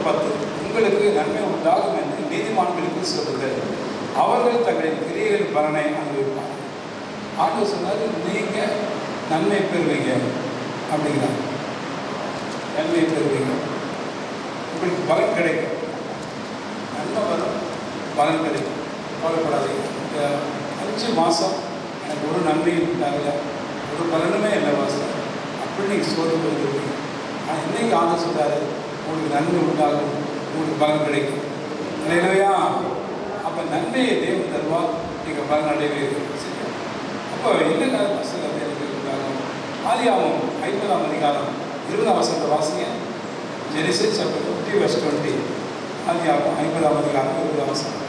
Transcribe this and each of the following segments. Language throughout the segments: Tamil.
10 உங்களுக்கு நன்மை உண்டாகும் என்று நீதிமான்களுக்கு சொல்லுங்கள், அவர்கள் தங்களின் கிரியைகள் பலனை அனுபவிப்பார். ஆண்டவர் சொன்னார், நீங்கள் நன்மை பெறுவீங்க அப்படிங்கிறார். நன்மை பெறுவீங்க, உங்களுக்கு பலன் கிடைக்கும், நன்மை வரும், பலன் கிடைக்கும். கவலைப்படாதீங்க. இந்த 5 மாதம் எனக்கு ஒரு நன்மையும் உண்டாகல, ஒரு பலனுமே இல்லை வாசல் அப்படி நீங்கள் சோதனை கொடுத்துருக்கீங்க. ஆனால் இன்னைக்கு ஆண்டு சொல்கிறாரு, உங்களுக்கு நன்மை உண்டாகும், உங்களுக்கு பலன் கிடைக்கும். இல்லையா? அப்போ நன்மையை தேவன் தருவார், நீங்கள் பலன் அடைவீர்கள். சரி, அப்போ என்ன வசனம் உண்டாகும்? ஆதியாகமம் 50ஆம் அதிகாரம் 20ஆம் வசனத்தை வாசிங்க. Genesis chapter 50:20. ஆதியாகமம் 50ஆம் அதிகாரம் 20ஆம் வசனம்.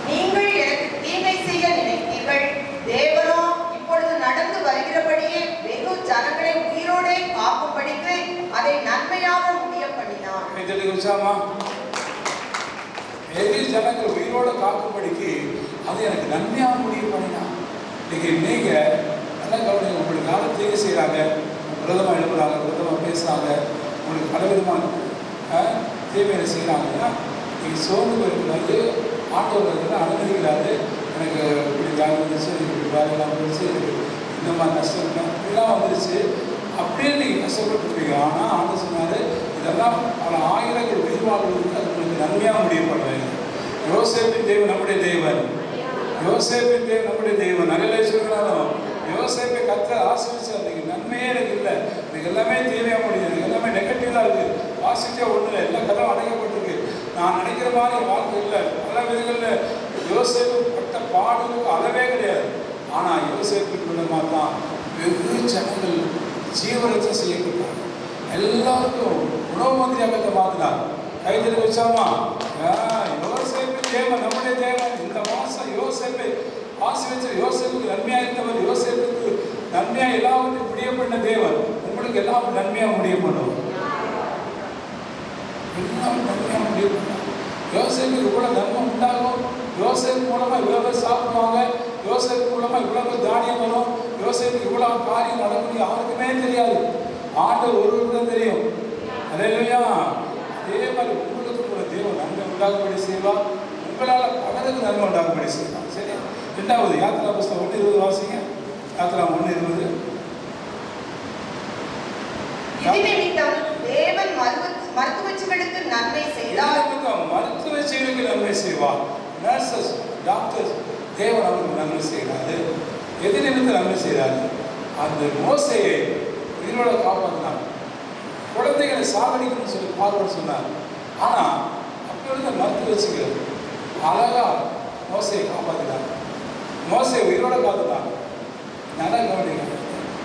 நீங்கள் எனக்கு தீமை செய்ய நினைத்தீர்கள், தேவனோ இப்பொழுது நடந்து வருகிறபடியே வெகு ஜனங்களை உயிரோடே காக்கும்படிக்கு அதை நன்மையாக முடிய பண்ணினார். வெகு ஜனங்கள் உயிரோடு காக்கும்படிக்கு அது எனக்கு நன்மையாக முடிய பண்ணினான். நீங்க நல்ல கவனிங்க. உங்களுக்கு யாரும் தீங்கு செய்கிறாங்க, விரதமாக எழுப்புறாங்க, விரதமாக பேசுகிறாங்க, உங்களுக்கு பலவிதமான தீமையை செய்கிறாங்கன்னா நீங்கள் சோர்ந்து போயிருக்கிறாரு. ஆட்டோவில் அனுமதிக்கிறாரு. எனக்கு இப்படி வேலை வந்துருச்சு, இப்படி வேலையெல்லாம் வந்துருச்சு, இந்த மாதிரி கஷ்டம் இப்படிலாம் வந்துருச்சு அப்படியே நீங்கள் கஷ்டப்பட்டுருப்பீங்க. ஆனால் ஆண்டு சொன்னார், இதெல்லாம் பல ஆயிரங்கள் உயிர் வாழ்வதற்கு அது உங்களுக்கு நன்மையாக முடிய பண்ணுவேன். யோசேப்பின் தேவன் நம்முடைய தேவன், யோசேப்பின் தேவன் நம்முடைய தேவன். நிறைய சொல்கிறாலும் யோசேப்பை கர்த்தர் ஆசீர்வதிச்சார். நீங்கள் நன்மையே எனக்கு இல்லை, எனக்கு எல்லாமே தீமையாக முடியுது, எனக்கு எல்லாமே நெகட்டிவாக இருக்குது, பாசிட்டிவாக ஒன்றும் இல்லை, எல்லா கதவும் அடைக்கப்பட்டிருக்கு, நான் நினைக்கிற மாதிரி என் வாழ்க்கை இல்லை. பல விதங்களில் யோசேப்பு பட்ட பாடுகளுக்கு அளவே கிடையாது. ஆனால் யோசேப்பு மூலமாக தான் வெகு ஜனங்கள் ஜீவரட்சை செய்யப்பட்டார். எல்லாருக்கும் உணவு மந்திரியாக மாற்றினார். கைதில் வச்சாமா, யோசேப்பு தேவன் நம்முடைய தேவன். இந்த மாதம் யோசேப்பை ஆசீர்வதிச்ச யோசேப்புக்கு நன்மையாக இருந்தவர், யோசேப்புக்கு நன்மையாக எல்லாவற்றையும் முடிய பண்ண தேவன் உங்களுக்கு எல்லாம் நன்மையாக முடிய பண்ணுவோம். எல்லாம் நன்மையாக முடிய பண்ணுவோம். யோசேப்புக்கு இவ்வளோ நன்மை உண்டாகும், யோசேப்பு மூலமாக இவ்வளோ பேர் சாப்பிடுவாங்க, யோசேப்பு மூலமாக இவ்வளோ பேர் தானியம் வரும், யோசேப்புக்கு இவ்வளோ காரியம் நடக்கும் யாருக்குமே தெரியாது. ஆண்டவர் ஒருவருக்கு தான் தெரியும். அல்லேலூயா. அதே மாதிரி உங்களுக்கு கூட தேவன் நன்மை உண்டாகும்படி செய்வார், உங்களால் பலருக்கு நன்மை உண்டாகும்படி செய்வார். சரி, 2வது யாத்திரா புஸ்தகம் 1:20 வாசிங்க. யாத்திரா 1:20. தேவன் மருத்துவச்சிகளுக்கு நன்மை செய்தார். மருத்துவச்சிகளுக்கு நன்மை செய்வார். நர்சஸ், டாக்டர்ஸ், தேவன் அவருக்கு நன்மை செய்கிறாரு. எது நிமித்தம் நன்மை செய்கிறாரு? அந்த மோசையை உயிரோட காப்பாற்றினார். குழந்தைகளை சாகடிக்கணும்னு சொல்லி பார்வன் சொன்னார். ஆனால் அப்போ இருந்த மருத்துவச்சிகள் அழகா மோசையை காப்பாற்றினார். மோசையை உயிரோட காத்துனார். நல்லா கவனிங்க.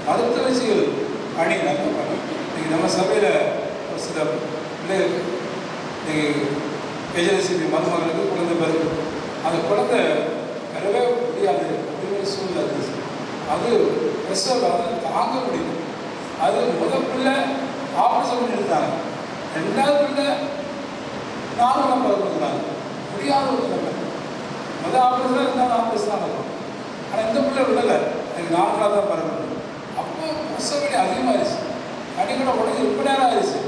மருத்துவச்சிகள் பணி நல்ல பணி. இன்னைக்கு நம்ம சபையில் ஒரு சில பிள்ளைகளுக்கு இன்னைக்கு ஏஜென்சி மருமகளுக்கு குழந்தை பிறகு அந்த குழந்தை பெறவே முடியாது அப்படிங்கிற சூழ்நிலை இருந்துச்சு. அது பிரசவம் தாங்க முடியும். அது முதல் பிள்ளை ஆபரேஷன் பண்ணி எடுத்தாங்க, 2வது பிள்ளை 4 நாள் பிறகுறாங்க. முடியாத ஒரு நிலைமை. முதல் ஆபரேஷன் 2வது ஆபரேஷன் தான் இருக்கும். ஆனால் இந்த பிள்ளை விடலை, எனக்கு 4 நாள் தான் பிறகு. அப்போ பிரசவ வலி அதிகமாகிடுச்சு. கடிக்கூட உடனே ரொம்ப நேரம் ஆயிடுச்சு.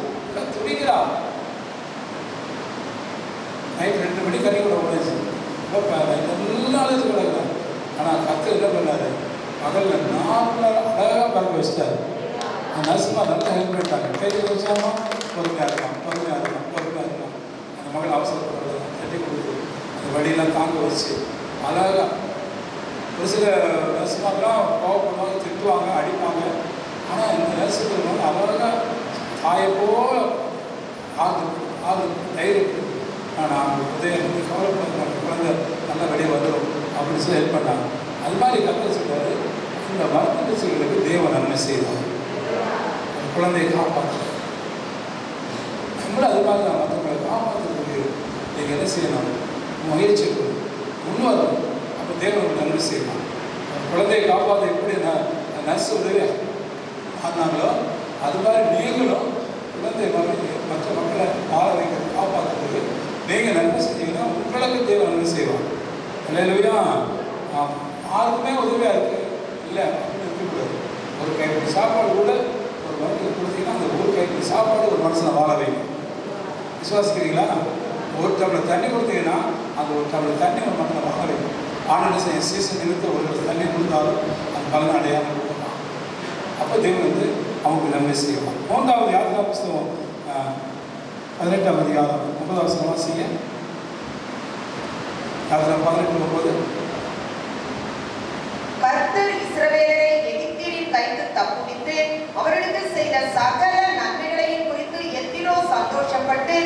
துடிக்கிறா. நைட் 2 மணி கடிக்கூட உடைச்சு எல்லா அழைச்சு கிடக்குறாங்க. ஆனால் கத்து என்ன பண்ணாரு? பகலில் 4 நாள் அழகாக பறக்க வச்சுட்டாரு. அந்த நர்சுமா நல்லா ஹெல்ப் பண்ணிட்டாங்க. கையில் வச்சாமா பொறுமையாக இருக்கலாம், பொறுமையாக இருக்கலாம், பொறுமையாக இருக்கலாம். அந்த மகள் அவசரப்படுறது கட்டி கொடுத்து அந்த வழியெல்லாம் தாங்க வச்சு அழகாக. ஒரு சில நர்சுமாக்கெல்லாம் கோவப்படுவாங்க, திட்டுவாங்க, அடிப்பாங்க. ஆனால் இந்த நர்சுகள் வந்து அழகாக தாயப்போ ஆறு தைரியம். நான் உதயம் கவலைப்பட குழந்தை நல்ல வெளியே வந்துடும் அப்படின்னு சொல்லி ஹெல்ப் பண்ணாங்க. அது மாதிரி கற்று சொல்றாரு, இந்த மருத்துவச்சிகளுக்கு தேவ நன்மை செய்வார், குழந்தையை காப்பாற்ற. நம்மளும் அது மாதிரி தான் மற்றவங்களை காப்பாற்றுறதுக்கு நீங்கள் என்ன செய்யணும்? முயற்சி முன்வரும். அப்போ தேவனுக்கு நன்மை செய்யலாம். குழந்தையை காப்பாற்ற எப்படி நர்ஸ் உதவி ஆனாங்களோ அது மாதிரி நீங்களும் குழந்தை மற்ற மக்களை வாழ வைக்கிறது காப்பாற்றுறது நீங்கள் நன்மை செஞ்சீங்கன்னா உங்களுக்கு தேவன் நன்மை செய்வாங்க. இல்லையா? யாருக்குமே உதவியாக இருக்குது இல்லை அப்படின்னு இருக்கக்கூடாது. ஒரு கைப்பிடி சாப்பாடு கூட ஒரு மனுஷனுக்கு கொடுத்தீங்கன்னா அந்த ஒரு கைப்பிடி சாப்பாடு ஒரு மனுஷனை வாழ வைக்கும். விசுவாசிக்கிறீங்களா? ஒரு டம்ளர் தண்ணி கொடுத்தீங்கன்னா அந்த ஒரு டம்ளர் தண்ணி ஒரு மற்ற வாங்க வைக்கும். ஆனால் சீசன் நிமித்த ஒரு கிளாஸ் தண்ணி கொடுத்தாலும் அது பலன் அடையாமல் கொடுக்கலாம். அப்போ தேவன் வந்து அவங்களுக்கு நன்மை செய்வான். 3வது யாத்திரா புஸ்தகம் 18ஆம் அதிகாரம் 9வது வசனம் வாசிங்க. யாத்திரா 18:9. கர்த்தர் இஸ்ரவேலரை எகிப்தியரின் கைக்கு தப்புவித்து அவர்களுக்கு செய்த சகல நன்மைகளையும் குறித்து எத்திலோ சந்தோஷப்பட்டு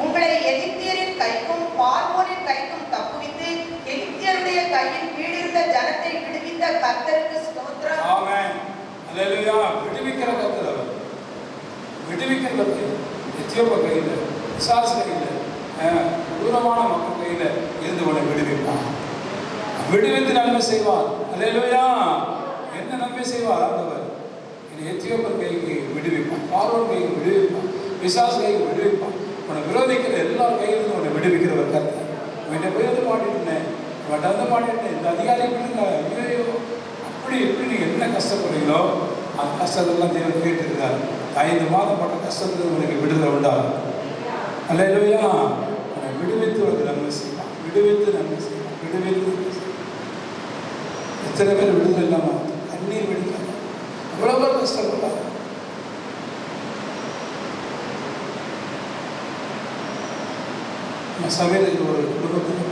உங்களை எகிப்தியரின் கைக்கும் பார்வோனின் கைக்கும் தப்புவித்து எகிப்தியருடைய கையில் வீடிருந்த ஜனத்தை விடுவித்த கர்த்தருக்கு ஸ்தோத்திரம். ஆமென். அல்லேலூயா. விடுவிக்கிற கர்த்தர் அவர். விடுவிக்கிற கர்த்தர். எத்தியோப்பிய கையில், பிசாசு கையில், தூரமான மக்கள் கையில் இருந்து உன்னை விடுவிப்பார். விடுவித்து நன்மை செய்வார். அல்லேலூயா. என்ன நன்மை செய்வார் ஆண்டவர்? எத்தியோப்பியர் கைக்கு விடுவிப்பான், பார்வோன் கைக்கு விடுவிப்பான், பிசாசு கைக்கு விடுவிப்பான். உன்னை விரோதிக்கிற எல்லா கையிலிருந்து உன்னை விடுவிக்கிறவர் கர்த்தர். உன்னை போய் வந்து மாட்டிட்டேன், உன்னை வந்து மாட்டிட்டேன், இந்த அதிகாரி விடுங்க, ஐயோ அப்படி எப்படி நீங்கள் என்ன கஷ்டப்படுறீங்களோ அந்த கஷ்டத்தெல்லாம் தேவன் கேட்டுருக்கார். 5 மாதம் பட்ட கஷ்டத்துக்கு உனக்கு விடுதலை உண்டாகும். அல்லேலூயா. உன்னை விடுவித்து உனக்கு நன்மை செய்வான், விடுவித்து நன்மை செய்வான், விடுவித்து நன்மை செய்வான். எத்தனை பேர் விடுதலை இல்லாமல் கண்ணீர் வெடிக்காங்க, எவ்வளோ பேர் கஷ்டப்பட்டாங்க. நம்ம சமையலுக்கு ஒரு குடும்பத்துக்கு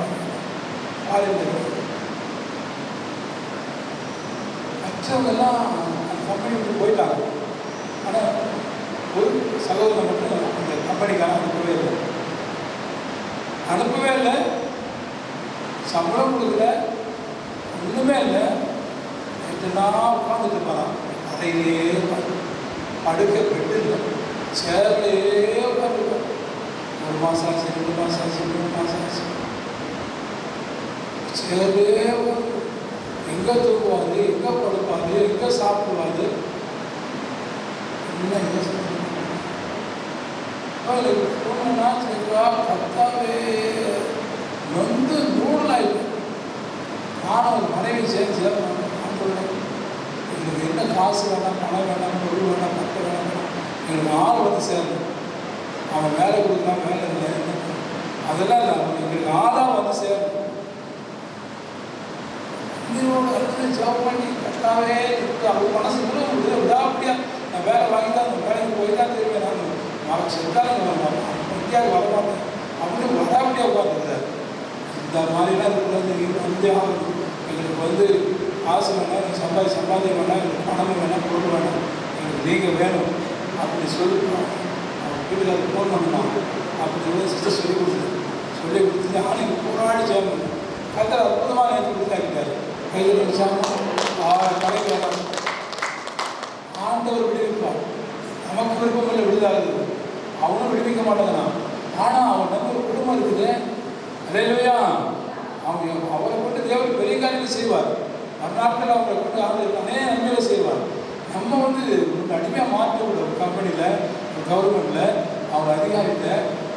மற்றவங்கெல்லாம் அந்த கம்பெனி விட்டு போயிட்டாங்க. ஆனால் ஒரு சகோதரன் மட்டும் அந்த கம்பெனிக்கான அனுப்பவே இல்லை, சம்பளம் கொடுக்கல, ஒன்றுமே இல்லை. எத்தனாலும் உட்காந்துட்டு இருப்பான், அதையிலேயே படுக்க பெட்டு இல்லை, சேர்லையே உட்காந்துருப்பான். 1 மாதம் ஆச்சு, 2 மாதம் ஆச்சு, 3 மாதம் ஆச்சு, சேர்லையே உட்காந்து. எங்கே தூங்குவாது, எங்கே படுப்பாது, எங்கே சாப்பிடுவாது, என்ன எங்கே போனா கத்தாவே வந்து நூலாயிட்டு. நானும் ஒரு மனைவி சேர்ந்து எங்களுக்கு என்ன காசு வேணாம், பணம் வேணாம், பொருள் வேணாம், பக்கம் வேணாம், எங்களுக்கு ஆள் வந்து சேரணும். அவன் வேலை கொடுக்கலாம், வேலை இல்லை, அதெல்லாம் இல்லை, அவன் எங்களுக்கு ஆளாக வந்து சேரணும். அடுத்து ஜாப் பண்ணி கட்டாவே அவங்க மனசு கூட விடாப்படியா நான் வேலை வாங்கி தான் அந்த வேலைக்கு போய் தான் தெரியுவேன். நான் செத்தாலும் இந்தியாவுக்கு வரமாட்டேன் அப்படின்னு வராப்படியா உட்காந்துருக்காரு. இந்த மாதிரிலாம் இருக்கிறது வந்து எங்களுக்கு வந்து காசு வேணாம், நீங்கள் சம்பாதிக்க வேணாம், எங்களுக்கு பணம் வேணாம், பொருள் வேணாம், எங்களுக்கு நீங்கள் வேணும் அப்படி சொல்லிவிட்டோம். அவங்க வீட்டுக்காரருக்கு ஃபோன் பண்ணலாம் அப்படி சொல்லி சிஸ்டர் சொல்லி கொடுத்துட்டு ஆணைக்கு போராடி சேரணும். கத்தர் அற்புதமாக நேற்று கொடுத்தாக்கிட்டாரு. கையில் வச்சாங்க கடைக்கு வராங்க. ஆண்டவர் விடுவிப்பார். நமக்கு விருப்பமில்லை விடுதாகுது, அவனும் விடுவிக்க மாட்டாங்கண்ணா. ஆனால் அவன் நம்ம ஒரு குடும்பம் இருக்குது. அல்லேலூயா. அவங்க அவரை கொண்டு தேவன் பெரிய காரியங்கள் செய்வார். மறுநாட்கள் அவங்களை கொண்டு ஆண்டு அநேக நன்மைகளை செய்வார். நம்ம வந்து அடிமையாக மாற்றக்கூடாது. ஒரு கம்பெனியில், ஒரு கவர்மெண்ட்டில், அவர் அதிகாரிகிட்ட,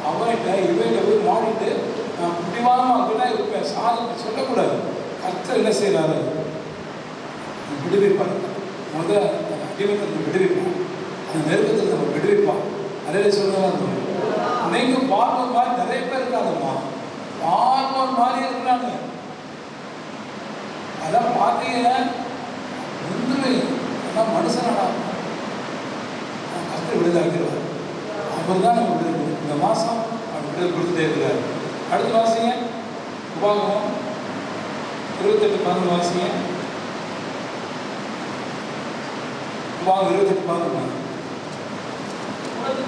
அவர்கிட்ட இவையில போய் மாடிட்டு நான் முடிவாமல் அங்கெல்லாம் இருப்பேன் சாதனை சொல்லக்கூடாது. கர்த்தர் என்ன செய்கிறாரு? விடுவிப்பார். முதல் அடிமைத்தத்தை விடுவிப்பான், அந்த நெருக்கத்தில் நம்ம விடுவிப்பான். அதே சொல்லுவாங்க, இன்னைக்கு பார்வர் மாதிரி நிறைய பேர் இருக்காங்கம்மா, பார்வர் மாதிரி இருக்கிறாங்க. அதான் பார்த்தீங்கன்னா ஆனால் மனுஷனா கஷ்டம் விடுதலாக்கிடுவார். அவர் தான் நம்ம விடுதலை. இந்த மாதம் அவர் விடுதலை கொடுத்துட்டே இருக்கிறார். அடுத்த வாசிங்க உபாகமம் 28:11 வாசிங்க. உபாகம் 28:11.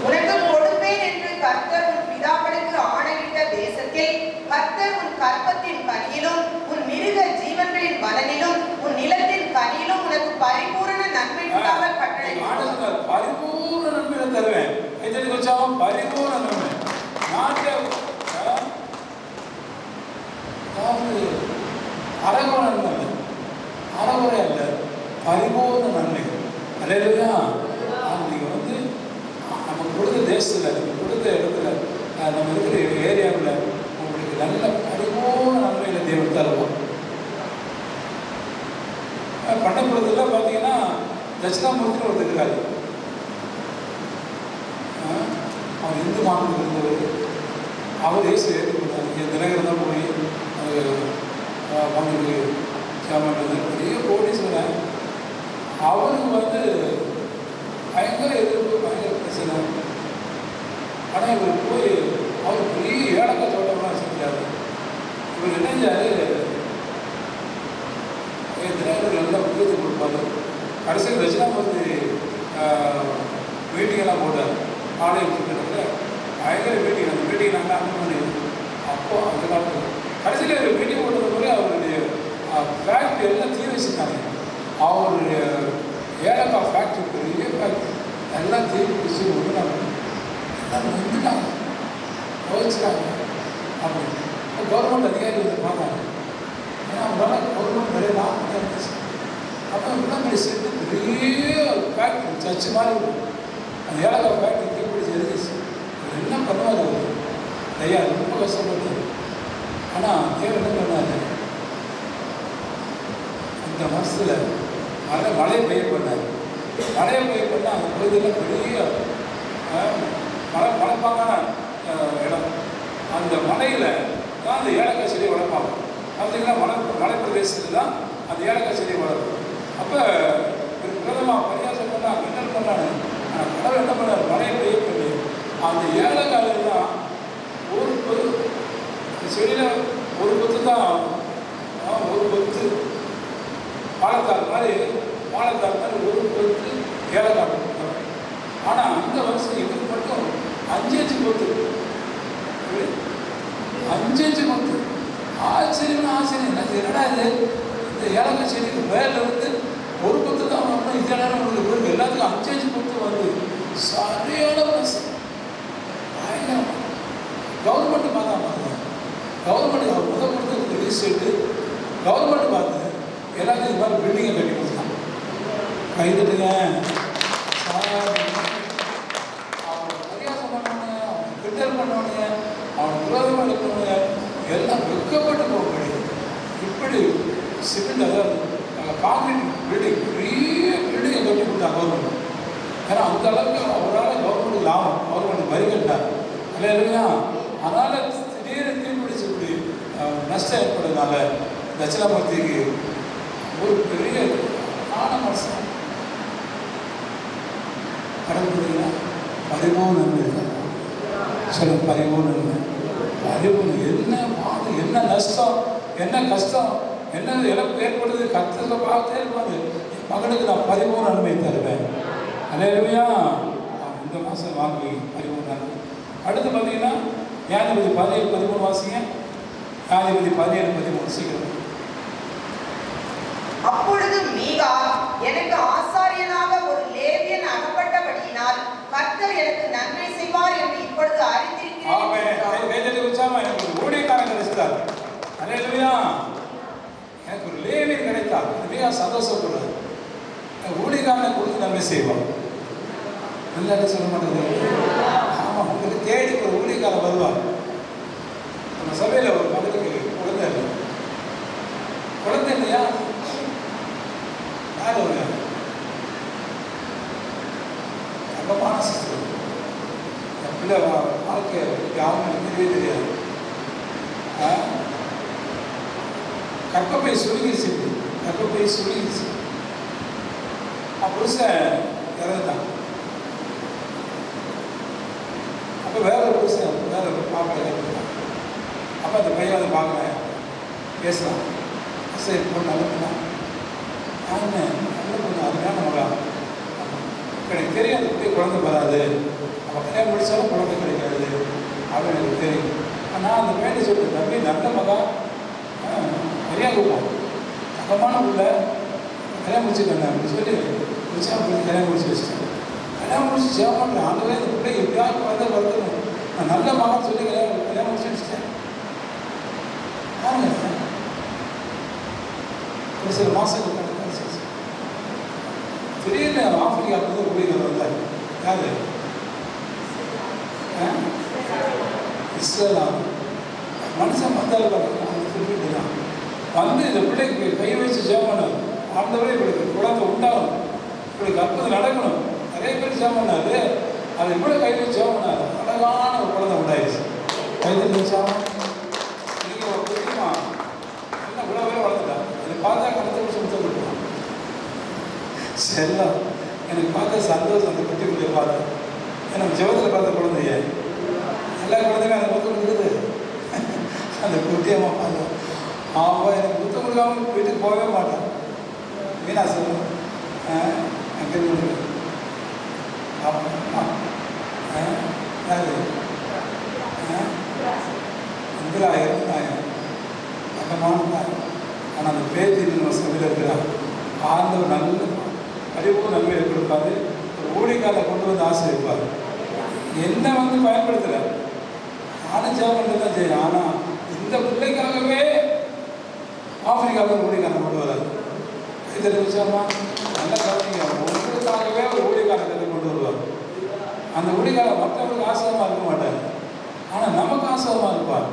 உனக்கு கொடுப்பேன் என்று கர்த்தர் உன் பிதாக்களுக்கு ஆணையிட்ட தேசத்தில் கர்த்தர் உன் கற்பத்தின் கனியிலும் உன் மிருக ஜீவன்களின் பலனிலும் உன் நிலத்தின் கனியிலும் உனக்கு பரிபூரண நன்மைக்காக கட்டளையிட்டார். பரிபூரண நன்மையை தருவேன். எதற்கு வச்சாலும் பரிபூரண நன்மை. நாட்டை அறகுறை நன்மை, அறகுறை அல்ல, பரிபூர்ண நன்மை. அல்லேலூயா. நீங்கள் வந்து நம்ம கொடுத்த தேசத்தில், நம்ம கொடுத்த இடத்துல, நம்ம இருக்கிற ஏரியாவில் உங்களுக்கு நல்ல பரிபூர்ண நன்மையில் தேவன் தருவோம். பண்ணப்படுறதுல பார்த்தீங்கன்னா தட்சிணாமூர்த்தின்னு ஒருத்தர் இருக்காரு. அவர் இந்து மாநிலத்தில் இருந்தவர். அவர் இயேசு ஏற்றுக்கொண்டார். என் தினகரன் தான் போய் அவங்களுக்கு சாமான் பெரிய கோடீஸ்வரன். அவருக்கு வந்து பயங்கர எதிர்ப்பு, பயங்கர பிரச்சனை. ஆனால் இவர் போய் அவர் பெரிய ஏலக்காய் தோட்டம்லாம் செஞ்சார். இவர் என்ன செஞ்சார், என் தினகரன் நல்லா முக்கியத்துவம் கொடுப்பாரு. கடைசியில் தட்சிணாமூர்த்தி மீட்டிங்கெல்லாம் போட்டார். ஆலயம் சுற்றினத்தில் பயங்கர மீட்டிங். அந்த மீட்டிங் நாங்கள் அட்டன் பண்ணிடுவோம். அப்போது அந்த காலத்தில் கடைசியில் ஒரு மீட்டிங் போட்டது போய் அவருடைய ஃபேக்ட்ரி எல்லாம் தீ வச்சுருக்காங்க. அவருடைய ஏலக்காய் ஃபேக்ட்ரி பெரிய ஃபேக்ட்ரி எல்லாம் தீ பிடிச்சி விட்டுனாங்க. எல்லாம் வந்துட்டாங்க, யோசிச்சுட்டாங்க. அப்படி கவர்மெண்ட் அதிகாரி வந்து பார்த்தாங்க. ஏன்னா அவங்களால கவர்மெண்ட் நிறைய லாபம் இருந்துச்சு. அப்போ விளம்பரி சேர்த்து பெரிய ஃபேக்ட்ரி சர்ச்சு மாதிரி அந்த ஏலக்காய் ஃபேக்ட்ரி தீ பிடிச்சி எழுதிச்சு. அவர் என்ன பண்ணுவார், அவர் ஐயா ரொம்ப கஷ்டப்பட்டு. ஆனால் தேவை என்ன பண்ணார், இந்த மாதத்தில் மழை பெய்ய பண்ணார். மழையை பெய்ய பண்ணால் அந்த பகுதியில் பெரிய மலைப்பாங்கான இடம். அந்த மலையில் தான் அந்த ஏலக்காய் செடியை வளர்ப்பாங்க. பார்த்தீங்கன்னா மலை பிரதேசத்தில் தான் அந்த ஏலக்காய் செடியை வளர்க்கும். அப்போ பிரதமாக பரியாசம் பண்ணால் கிண்டல் பண்ணாரு. ஆனால் கடவுள் என்ன பண்ணார், மழையை பெய்ய பண்ணி அந்த ஏலக்காயில் தான் ஒரு செடியில் ஒரு கொத்து தான், ஒரு கொத்து வாழைத்தாள் மாதிரி ஒரு கொத்து ஏலக்காய் கொடுத்தாங்க. ஆனால் அந்த வருஷம் இதுக்கு மட்டும் 5 கொத்து, 5 கொத்து. ஆச்சரியம். என்னடா இது, இந்த ஏலக்காய் செடிக்கு வேரில் வந்து ஒரு கொத்து தான் வரணும், இதெல்லாம் உங்களுக்கு பிறகு எல்லாத்துக்கும் 5 கொத்து வந்து சரியான வருஷம். பயங்கரமாக கவர்மெண்ட்டு பார்த்தாங்க. கவர்மெண்ட் அவர் கொடுத்து ரிஜிஸ்ட்ரேட்டு கவர்மெண்ட் பார்த்து எல்லாத்தையும் இது மாதிரி பில்டிங்கை கட்டி கொடுத்தாங்க. கைதுட்டுங்க. அவனை பரியாசம் பண்ணவனுங்க, அவனை கிண்டல் பண்ணவனுங்க, அவனை விரோதமாக இருக்கணுங்க, எல்லாம் வெக்கப்பட்டு போக முடியும். இப்படி சிமெண்ட், அதாவது காங்கிரீட் பில்டிங், பெரிய பில்டிங்கை கட்டி கொடுத்தாங்க கவர்மெண்ட். ஏன்னா அந்த அளவுக்கு அவரால் கவர்மெண்ட் லாபம், கவர்மெண்ட் வரி கட்டினார் இல்லையா. அதனால் திடீர்னு தீப்பிடிச்சு இப்படி நஷ்டம் ஏற்படுறதுனால தட்சிணாமூர்த்திக்கு ஒரு பெரிய மனசு கடவுள் பரிபூர்ண நன்மை. சில பரிபூர்ண நன்மை, என்ன பாடு, என்ன நஷ்டம், என்ன கஷ்டம், என்ன இழப்பு ஏற்படுது, கஷ்டத்தை பார்த்துட்டே இருப்பாங்க. என் மகனுக்கு நான் பரிபூர்ண நன்மை தருவேன். அல்லேலூயா. இந்த மாதம் வாங்கி பரிபூர்ண நன்மை. அடுத்து பார்த்தீங்கன்னா நியாயாதிபதி 17:13 வாசிங்க. நியாயாதிபதி 17:13 சீக்கிரம். அப்பொழுது மீகா, எனக்கு ஆசாரியனாக ஒரு லேவியன் அகப்பட்டபடியினால் கர்த்தர் எனக்கு நன்மை செய்வார் என்று இப்பொழுது அறிந்திருக்கிறேன். எனக்கு ஒரு ஊழியக்காரன் கிடைத்தார். அல்லேலூயா. எனக்கு ஒரு லேவியன் கிடைத்தார். மிக சந்தோஷப்படுறார். ஊழியக்காரனை கொடுத்து நன்மை செய்வார். நல்லா சொல்ல மாட்டேங்குது. ஆமாம், உங்களுக்கு தேடி ஒரு ஊழியக்காரன் வருவார். நம்ம சபையில் ஒரு மகளுக்கு குழந்தை இல்லையா, யார் ஒரு தங்கமான சிஸ்டர். என் பிள்ளை வாழ்க்கை யாருன்னு தெரியவே தெரியாது. கற்பப்பை சுருங்கிருச்சு. புருஷன் இறந்துட்டான். அப்போ வேற ஒரு புருஷன் வேற ஒரு பாப்பா இறந்துட்டான். அப்போ அந்த பையன் வந்து பார்க்குறேன், பேசலாம். சரி, பொண்ணு நல்ல பொண்ணு, அதுதான் நம்மளா எனக்கு தெரியும். அந்த குட்டி குழந்தை வராது, அவன் கல்யாணம் முடிச்சாலும் குழந்தை கிடைக்காது அப்படின்னு எனக்கு தெரியும். ஆனால் அந்த பேட்டை சொல்லிட்டு, தம்பி நல்ல மகா நிறையா கொடுப்போம், தகமான பிள்ளை, கல்யாணம் முடிச்சுக்கண்ணா அப்படின்னு சொல்லி முடிச்சா அப்படி கல்யாணம் முடிச்சு வச்சுட்டேன். கல்யாணம் முடிச்சு சேவம் பண்ணுறேன். ஆண்டவே இந்த பிள்ளை எப்படியாவது குழந்தை வருதுன்னு நான் நல்ல மகன் சொல்லி கல்யாணம் முடிச்சு வச்சுட்டேன். ஒரு சில மாதங்கள் திடீர்னு ஆப்பிரிக்காவுக்கு ஊழியர் வந்தார். யாரு? இஸ்லாம் மனுஷன் வந்தாலும் சொல்லிட்டு தான் வந்து இந்த பிள்ளைக்கு கை வச்சு ஜெபம் ஆண்டவரே இவளுக்கு குழந்தை உண்டாகும், இவளுக்கு அற்புதம் நடக்கணும். நிறைய பேர் ஜெபம் பண்ணாரு. அது இவ்வளோ கை வச்சு ஜெபம் பண்ணாரு. அழகான ஒரு குழந்தை உண்டாயிடுச்சு. கைது செல்லம். எனக்கு பார்த்த சந்தோஷம் அந்த குட்டிக்குள்ளே பார்த்தேன். எனக்கு ஜெபத்தில் பார்த்த குழந்தைய எல்லா குழந்தையும் எனக்கு முத்தம் கொடுக்குது. அந்த குட்டியம்மா பார்த்தேன். அவன் எனக்கு முத்தம் கொடுக்காம வீட்டுக்கு போகவே மாட்டான். மீனா சொல்லுவேன் அங்கே யாரு இந்திரா இருந்தாங்க அந்த மாட்டாங்க. ஆனால் அந்த பேத்தி நம்ம சபையில் இருக்கிறார். ஆண்டவர் நல்ல அறிவுக்கும் நன்மையை கொடுப்பாரு. ஒரு ஊழியக்காரை கொண்டு வந்து ஆசிரியப்பார். என்ன வந்து பயன்படுத்தலை. நானும் ஜெபம் பண்ணி தான் செய்யும். ஆனால் இந்த பிள்ளைக்காகவே ஆப்பிரிக்காவில் ஊழியக்காரன் கொண்டு வராது. இதில் விஷயமா நல்ல கவனிங்க. உங்களுக்காகவே ஒரு ஊழியக்காரத்தை கொண்டு வருவார். அந்த ஊழியக்காரர் மற்றவங்களுக்கு ஆசிரியமாக இருக்க மாட்டார். ஆனால் நமக்கு ஆசிரியமாக இருப்பார்.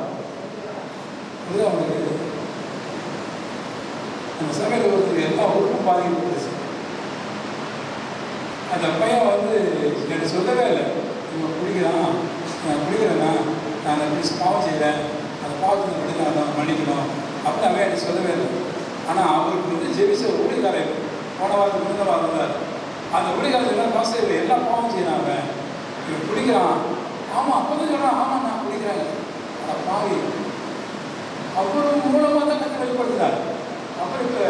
இதுதான் அவனுக்கு நம்ம சமையல் ஒருத்தர் எல்லா ஊருக்கும் பாதிக்கப்பட்டுச்சு. அந்த பையன் வந்து எனக்கு சொல்லவே இல்லை. இவன் குடிக்கிறான், நான் குடிக்கிறேன்னா நான் அந்த பாவம் செய்கிறேன், அந்த பாவத்தை படி நான் மன்னிக்கணும் அப்படின்னு அவன் எனக்கு சொல்லவே இல்லை. ஆனால் அவருக்கு வந்து ஜெபிச்ச ஊழியக்காரன் போன வாரத்துக்கு முந்தின வாரம் இருந்தார். அந்த ஊழியக்காரர் எல்லாம் பாச எல்லா பாவம் செய்யறாங்க. இவன் குடிக்கிறான். ஆமாம் அப்போ தான் சொல்கிறான், ஆமாம் நான் குடிக்கிறேன். ஆனால் பாவி அப்புறம் மூலமாக தான் கற்று வெளிப்படுத்தினார். அப்புறம் இப்போ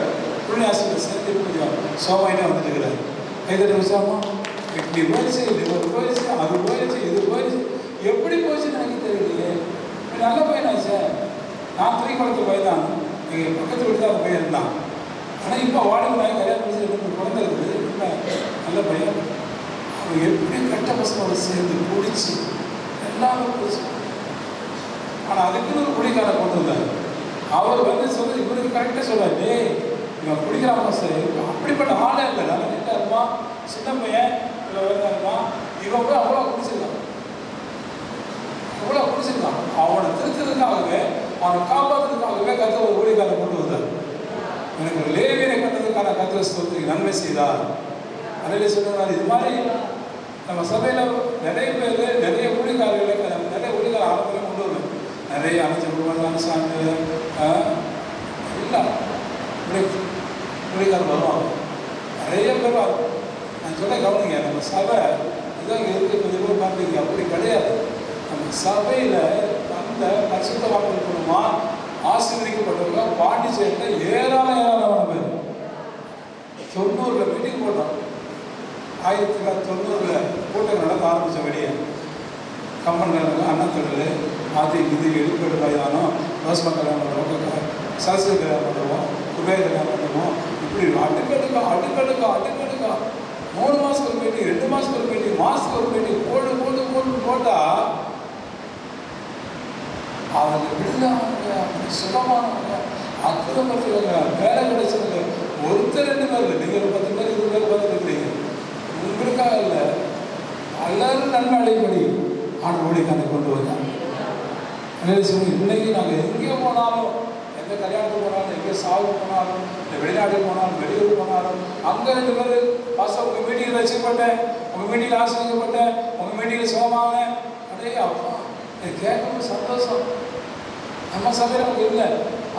புள்ளியாசிரியர் சேர்த்து கொஞ்சம் சோமாயிட்டே வந்துட்டு இருக்கிறார். கைதட்ட விஷயமா இப்படி போயிடுச்சு, இது ஒரு போயிடுச்சு, அது போயிடுச்சு, இது போயிடுச்சு. எப்படி போயிடுச்சுன்னு எனக்கு தெரியலையே. நல்ல பையனாச்சு. நான் திரைக்குளத்து பையன். எங்கள் பக்கத்து வீட்டு தான் பையன் இருந்தான். ஆனால் இப்போ வாடகை நான் கல்யாணம் பண்ணி எனக்கு குழந்தை இருக்குது. ரொம்ப நல்ல பையன். அவன் எப்படி கட்ட பசங்களோட சேர்ந்து குடிச்சு எல்லாமே குடிச்சு. ஆனால் அதுக்குன்னு ஒரு குடிக்காரன் கொண்டு வந்தார். அவர் வந்து சொல்லி இவருக்கு கரெக்டாக சொல்றாரு, டேய் இவன் குடிக்கிறாங்க சார். அப்படிப்பட்ட ஆளே இல்லை. நல்லா நீட்டாக இருப்பான், சின்ன பையன், இவ்வளோ இருப்பான். இவன் போய் அவ்வளோ குடிச்சிருக்கான், அவ்வளோ குடிச்சிருக்கான். அவனை திருத்ததுக்காகவே, அவனை காப்பாற்றுறதுக்காகவே கர்த்தர் ஒரு ஊழியக்காரரை கொண்டு வந்தார். எனக்கு ஒரு லேவியனை கண்டதுக்கான கர்த்தர் ஸ்தோத்திரம் நன்மை செய்தார். அதில் சொல்லுவார். இது மாதிரி நம்ம சபையில் நிறைய பேர் நிறைய ஊழியக்காரர்களை நிறைய ஊழியக்கார ஆரம்பத்தில் கொண்டு வருவேன். நிறைய அமைச்சர் குடும்பம் சார்ந்து எல்லாம் ஊழியக்காரர் வருவாங்க. நிறைய பேர் நான் சொல்ல கவனிங்க. நம்ம சபை இதான் இங்கே இருக்க கொஞ்சம் பேர் பார்த்துங்க. அப்படி கிடையாது. நம்ம சபையில் அந்த பரிசுத்த வாக்குகள் மூலமாக ஆசீர்வதிக்கப்பட்டவங்க பாண்டிச்சேரியில் ஏராளமான பேர். 90 மீட்டிங் போட்டோம். 1990 கூட்டம் நடத்த ஆரம்பித்த வெளியே கம்பன்கள், அண்ணத்தொழில், அது இது எழுப்பேடு மைதானம், ரோஸ்மா கல்யாணம் பண்ணுவோம், சரஸ்வதி கல்யாணம் பண்ணுவோம், குபேர கல்யாணம் பண்ணுவோம். இப்படி அடுக்கடுக்கா 3 மாதத்துக்கு ஒரு மீட்டிங், 2 மாதத்துக்கு ஒரு மீட்டிங், மாதத்துக்கு ஒரு மீட்டிங் போட்டு போட்டால் அவங்க விடுதலானவங்க, சுகமானவங்க, அற்புதப்படுத்துவங்க, வேலை கிடைச்சவங்க ஒருத்தர் 2 பேர் இல்லை. நீங்கள் ஒரு 10 பேர் 20 பேர் பார்த்துருக்கீங்க. உங்களுக்காக இல்லை, எல்லாரும் நன்மை அடைபடி ஆண்டு ஊழியக்காரனை கொண்டு வந்தாங்க. இன்னைக்கு நாங்கள் எங்கே போனாலும், எந்த கல்யாணத்துக்கு போனாலும், எங்கே சாவுக்கு போனாலும், இல்லை வெளிநாட்டுக்கு போனாலும், வெளியூருக்கு போனாலும், அங்கே 2 பேர் பாஸ்டர் உங்கள் மீட்டிங்கில் வச்சுக்கப்பட்டேன், உங்கள் மீட்டிங்கில் ஆசிரியப்பட்டேன், உங்கள் மீட்டிங்கில் சுகமானேன். அப்படியே அப்பா எனக்கு கேட்கணும் சந்தோஷம். நம்ம சபையில் அவங்க இல்லை,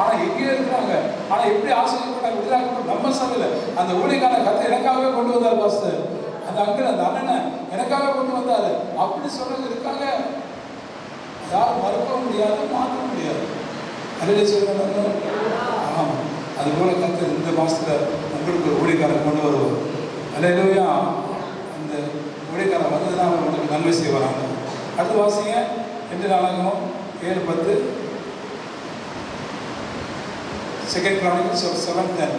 ஆனால் எங்கேயோ இருக்கிறாங்க. ஆனால் எப்படி ஆசிரியப்பட்டாங்க விடுதலாக்கப்பட்ட நம்ம சபையில் அந்த ஊழியக்கான கத்தை எனக்காகவே கொண்டு வந்தார் பாஸ்டர். அந்த அங்கிள் அந்த அண்ணனை எனக்காக கொண்டு வந்தார். அப்படி சொல்றது இருக்காங்க. அதாவது மறுக்க முடியாது, மாற்ற முடியாது. அதில் சொல்லுங்க. ஆமாம், அதுபோல கத்து இந்த மாதத்தில் உங்களுக்கு ஒரு ஊழியக்காரன் கொண்டு வருவார். அல்லேலூயா. அந்த ஊழியக்காரன் வந்ததுதான் அவர் உங்களுக்கு நன்மை செய்வாங்க. அடுத்து வாசிங்க. 2 நாளாகமும் 7:10 2 Chronicles 7:10.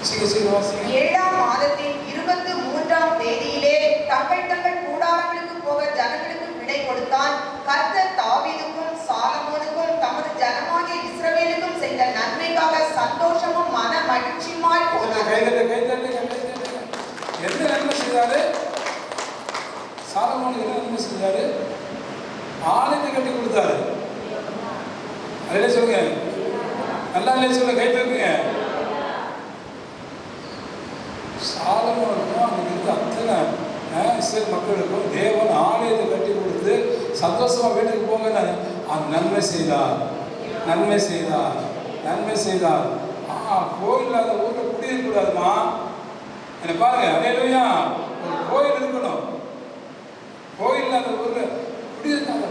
சீக்கிரம் வாசிங்க. 7ஆம் மாதத்தின் 23ஆம் தேதியிலே தங்கள் கூடாரங்களுக்கு போக ஜனங்களுக்கு விடை கொடுத்தான். கர்த்தர் தாவீதுக்கும் சாலமோனுக்கும் தமது ஜனமாகிய இஸ்ரவேலுக்கும் செய்த நன்மைக்காக சந்தோஷமும் மன மகிழ்ச்சியுமாய் போனார். எந்த நன்மை செய்தாரு? சாலமோனுக்கு என்ன நன்மை செஞ்சாரு? ஆலயத்தை கட்டி கொடுத்தாரு. அதிலே சொல்லுங்க, நல்லா இல்லையே சொல்லுங்க, கை தூக்குங்க. சாலமோனுக்கும் அங்கே இருக்க அத்தனை இஸ்ரேல் மக்களுக்கும் தேவன் ஆலயத்தை கட்டி கொடுத்து சந்தோஷமா வீட்டுக்கு போங்க. அந்த நன்மை செய்தார். கோயில் அந்த ஊரில் குடியிருக்க கூடாதுமா. என்ன பாருங்க, அல்லேலூயா. ஒரு கோயில் இருக்கணும். கோயில் இல்லாத ஊர்ல குடியிருக்காங்க,